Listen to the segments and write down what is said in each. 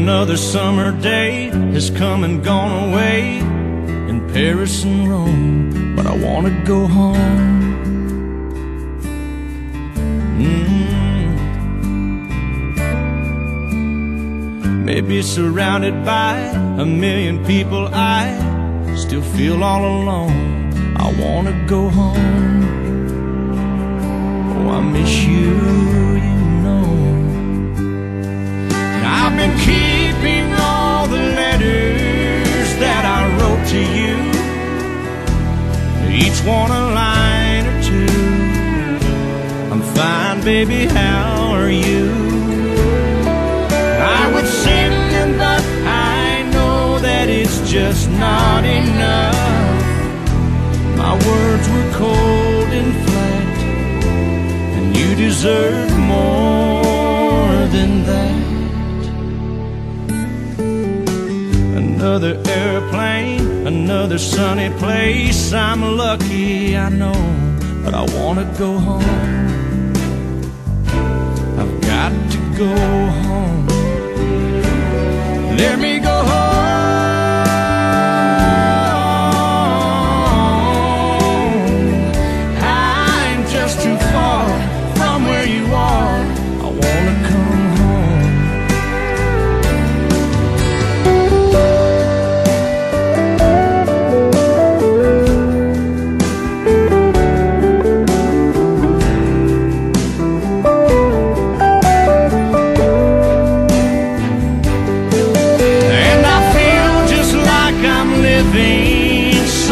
Another summer day has come and gone away in Paris and Rome, but I wanna go home. Maybe surrounded by a million people, I still feel all alone. I wanna go home. Oh, I miss you, you know. And I've been keeping all the letters that I wrote to you, each one a line or two. I'm fine, baby, how are you? I would send them, but I know that it's just not enough. My words were cold and flat, and you deserve more than that. Another airplane, another sunny place. I'm lucky, I know, but I wanna go home. I've got to go home. Let me go home. I'm just too far from where you are. I wanna come home.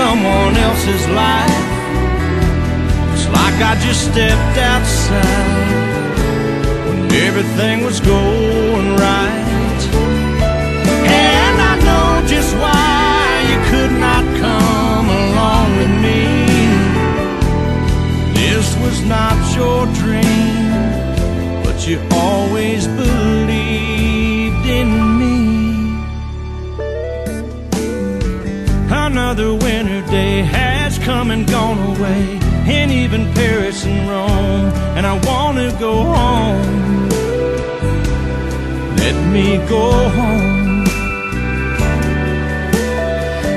Someone else's life. It's like I just stepped outside when everything was going right. And I know just why you could not come along with me. This was not your dream, but you always believed in me. Another winter day has come and gone away, and even Paris and Rome, and I wanna go home. Let me go home.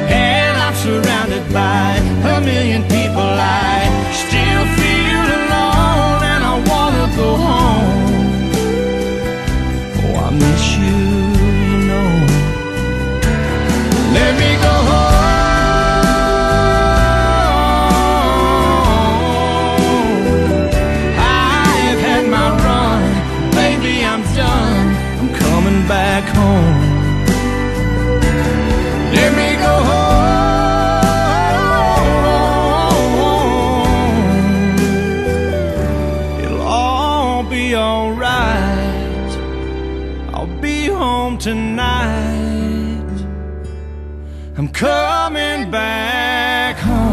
And I'm surrounded by a million people. I still feel alone, and I wanna go home. Oh, I miss you, you know. Let me go home. Back home. Let me go home. It'll all be alright. I'll be home tonight. I'm coming back home.